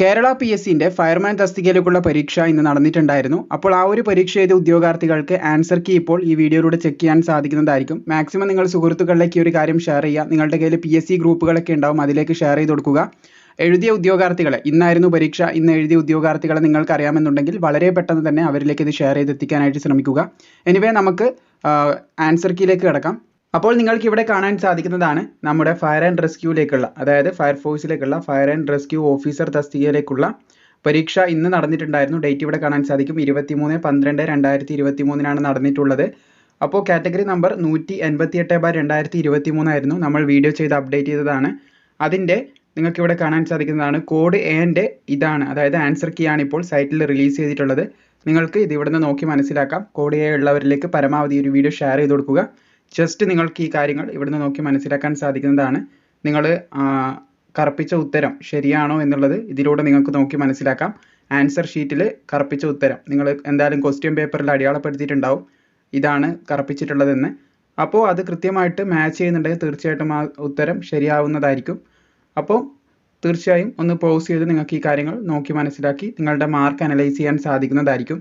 Kerala PSCന്റെ fireman തസ്തികയിലേക്കുള്ള പരീക്ഷ ഇന്ന് നടന്നിട്ടുണ്ടായിരുന്നു. അപ്പോൾ ആ ഒരു പരീക്ഷ എഴുതിയ ഉദ്യോഗാർത്ഥികൾക്ക് ആൻസർ കീ ഇപ്പോൾ ഈ വീഡിയോയിലൂടെ ചെക്ക് ചെയ്യാൻ സാധിക്കുന്നതായിരിക്കും. മാക്സിമം നിങ്ങൾ സുഹൃത്തുക്കളിലേക്ക് ഈ ഒരു കാര്യം ഷെയർ ചെയ്യുക. നിങ്ങളുടെ കയ്യിൽ PSC ഗ്രൂപ്പുകളൊക്കെ ഉണ്ടാവും, അതിലേക്ക് ഷെയർ ചെയ്ത് കൊടുക്കുക. എഴുതിയ ഉദ്യോഗാർത്ഥികളെ, ഇന്നായിരുന്നു പരീക്ഷ, ഇന്ന് എഴുതിയ ഉദ്യോഗാർത്ഥികളെ നിങ്ങൾക്ക് അറിയാമെന്നുണ്ടെങ്കിൽ വളരെ പെട്ടെന്ന് തന്നെ അവരിലേക്ക് ഇത് ഷെയർ ചെയ്തെത്തിക്കാനായിട്ട് ശ്രമിക്കുക. എനിവേ നമുക്ക് ആൻസർ കീയിലേക്ക് കിടക്കാം. അപ്പോൾ നിങ്ങൾക്ക് ഇവിടെ കാണാൻ സാധിക്കുന്നതാണ് നമ്മുടെ ഫയർ ആൻഡ് റെസ്ക്യൂയിലേക്കുള്ള, അതായത് ഫയർഫോഴ്സിലേക്കുള്ള ഫയർ ആൻഡ് റെസ്ക്യൂ ഓഫീസർ തസ്തികയിലേക്കുള്ള പരീക്ഷ ഇന്ന് നടന്നിട്ടുണ്ടായിരുന്നു. ഡേറ്റ് ഇവിടെ കാണാൻ സാധിക്കും. 23/12/2023 നടന്നിട്ടുള്ളത്. അപ്പോൾ കാറ്റഗറി നമ്പർ 188/2023 ആയിരുന്നു. നമ്മൾ വീഡിയോ ചെയ്ത് അപ്ഡേറ്റ് ചെയ്തതാണ്. അതിൻ്റെ നിങ്ങൾക്ക് ഇവിടെ കാണാൻ സാധിക്കുന്നതാണ് കോഡ് എന്റെ ഇതാണ്, അതായത് ആൻസർ കീ ആണ് ഇപ്പോൾ സൈറ്റിൽ റിലീസ് ചെയ്തിട്ടുള്ളത്. നിങ്ങൾക്ക് ഇത് ഇവിടുന്ന് നോക്കി മനസ്സിലാക്കാം. കോഡ് എ ഉള്ളവരിലേക്ക് പരമാവധി ഒരു വീഡിയോ ഷെയർ ചെയ്ത് കൊടുക്കുക. ജസ്റ്റ് നിങ്ങൾക്ക് ഈ കാര്യങ്ങൾ ഇവിടുന്ന് നോക്കി മനസ്സിലാക്കാൻ സാധിക്കുന്നതാണ്. നിങ്ങൾ കറുപ്പിച്ച ഉത്തരം ശരിയാണോ എന്നുള്ളത് ഇതിലൂടെ നിങ്ങൾക്ക് നോക്കി മനസ്സിലാക്കാം. ആൻസർ ഷീറ്റിൽ കറുപ്പിച്ച ഉത്തരം നിങ്ങൾ എന്തായാലും ക്വസ്റ്റ്യൻ പേപ്പറിൽ അടയാളപ്പെടുത്തിയിട്ടുണ്ടാവും, ഇതാണ് കറുപ്പിച്ചിട്ടുള്ളതെന്ന്. അപ്പോൾ അത് കൃത്യമായിട്ട് മാച്ച് ചെയ്യുന്നുണ്ടെങ്കിൽ തീർച്ചയായിട്ടും ആ ഉത്തരം ശരിയാവുന്നതായിരിക്കും. അപ്പോൾ തീർച്ചയായും ഒന്ന് പോസ് ചെയ്ത് നിങ്ങൾക്ക് ഈ കാര്യങ്ങൾ നോക്കി മനസ്സിലാക്കി നിങ്ങളുടെ മാർക്ക് അനലൈസ് ചെയ്യാൻ സാധിക്കുന്നതായിരിക്കും.